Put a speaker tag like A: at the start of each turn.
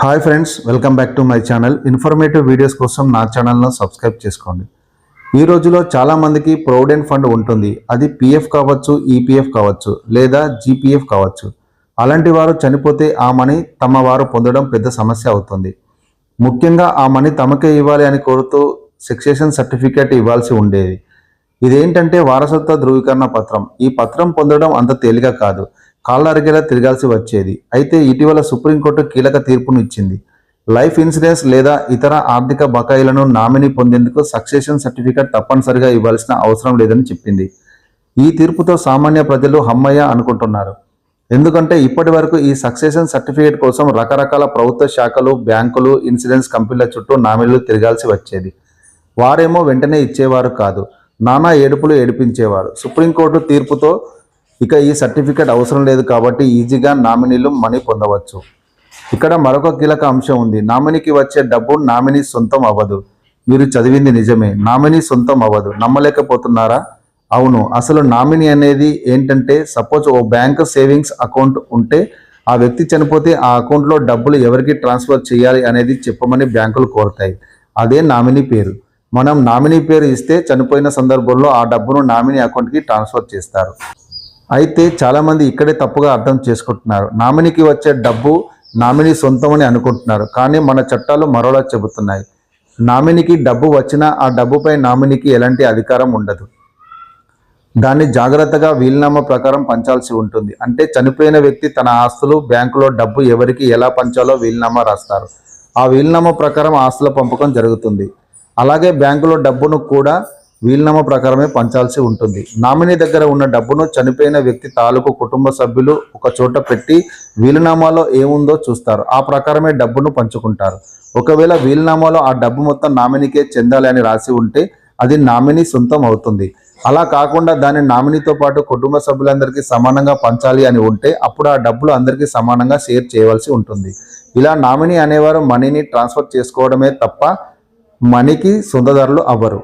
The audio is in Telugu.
A: Hi friends, welcome back to my channel. Informative videos కోసం నా ఛానల్ను సబ్స్క్రైబ్ చేసుకోండి. ఈ రోజులో చాలామందికి ప్రొవిడెంట్ ఫండ్ ఉంటుంది. అది పిఎఫ్ కావచ్చు, ఈపీఎఫ్ కావచ్చు, లేదా జీపీఎఫ్ కావచ్చు. అలాంటి వారు చనిపోతే ఆ మనీ తమ వారు పొందడం పెద్ద సమస్య అవుతుంది. ముఖ్యంగా ఆ మనీ తమకే ఇవ్వాలి అని కోరుతూ సక్సెషన్ సర్టిఫికేట్ ఇవ్వాల్సి ఉండేది. ఇదేంటంటే వారసత్వ ధృవీకరణ పత్రం. ఈ పత్రం పొందడం అంత తేలిక కాదు. కాళ్ళరిగేలా తిరగాల్సి వచ్చేది. అయితే ఇటీవల సుప్రీంకోర్టు కీలక తీర్పును ఇచ్చింది. లైఫ్ ఇన్సూరెన్స్ లేదా ఇతర ఆర్థిక బకాయిలను నామినీ పొందేందుకు సక్సెషన్ సర్టిఫికేట్ తప్పనిసరిగా ఇవ్వాల్సిన అవసరం లేదని చెప్పింది. ఈ తీర్పుతో సామాన్య ప్రజలు హమ్మయ్య అనుకుంటున్నారు. ఎందుకంటే ఇప్పటి వరకు ఈ సక్సెషన్ సర్టిఫికేట్ కోసం రకరకాల ప్రభుత్వ శాఖలు, బ్యాంకులు, ఇన్సూరెన్స్ కంపెనీల చుట్టూ నామినీలు తిరగాల్సి వచ్చేది. వారేమో వెంటనే ఇచ్చేవారు కాదు. నానా ఏడుపులు ఏడిపించేవారు. సుప్రీంకోర్టు తీర్పుతో ఇక ఈ సర్టిఫికేట్ అవసరం లేదు కాబట్టి ఈజీగా నామినీలు మనీ పొందవచ్చు. ఇక్కడ మరొక కీలక అంశం ఉంది. నామినీకి వచ్చే డబ్బు నామినీ సొంతం అవ్వదు. మీరు చదివింది నిజమే, నామినీ సొంతం అవ్వదు. నమ్మలేకపోతున్నారా? అవును. అసలు నామినీ అనేది ఏంటంటే, సపోజ్ ఓ బ్యాంక్ సేవింగ్స్ అకౌంట్ ఉంటే ఆ వ్యక్తి చనిపోతే ఆ అకౌంట్లో డబ్బులు ఎవరికి ట్రాన్స్ఫర్ చేయాలి అనేది చెప్పమని బ్యాంకులు కోరుతాయి. అదే నామినీ పేరు. మనం నామినీ పేరు ఇస్తే చనిపోయిన సందర్భంలో ఆ డబ్బును నామినీ అకౌంట్కి ట్రాన్స్ఫర్ చేస్తారు. అయితే చాలామంది ఇక్కడే తప్పుగా అర్థం చేసుకుంటున్నారు. నామినీకి వచ్చే డబ్బు నామినీ సొంతమని అనుకుంటున్నారు. కానీ మన చట్టాలు మరోలా చెబుతున్నాయి. నామినీకి డబ్బు వచ్చినా ఆ డబ్బుపై నామినీకి ఎలాంటి అధికారం ఉండదు. దాన్ని జాగ్రత్తగా వీలునామా ప్రకారం పంచాల్సి ఉంటుంది. అంటే చనిపోయిన వ్యక్తి తన ఆస్తులు, బ్యాంకులో డబ్బు ఎవరికి ఎలా పంచాలో వీలునామా రాస్తారు. ఆ వీలునామా ప్రకారం ఆస్తుల పంపకం జరుగుతుంది. అలాగే బ్యాంకులో డబ్బును కూడా వీలునామా ప్రకారమే పంచాల్సి ఉంటుంది. నామినీ దగ్గర ఉన్న డబ్బును చనిపోయిన వ్యక్తి తాలూకు కుటుంబ సభ్యులు ఒక చోట పెట్టి వీలునామాలో ఏముందో చూస్తారు. ఆ ప్రకారమే డబ్బును పంచుకుంటారు. ఒకవేళ వీలునామాలో ఆ డబ్బు మొత్తం నామినీకే చెందాలి అని రాసి ఉంటే అది నామినీ సొంతం అవుతుంది. అలా కాకుండా దాన్ని నామినీతో పాటు కుటుంబ సభ్యులందరికీ సమానంగా పంచాలి అని ఉంటే అప్పుడు ఆ డబ్బులు అందరికీ సమానంగా షేర్ చేయవలసి ఉంటుంది. ఇలా నామినీ అనేవారు మనీని ట్రాన్స్ఫర్ చేసుకోవడమే తప్ప మనీకి సొంతదారులు అవ్వరు.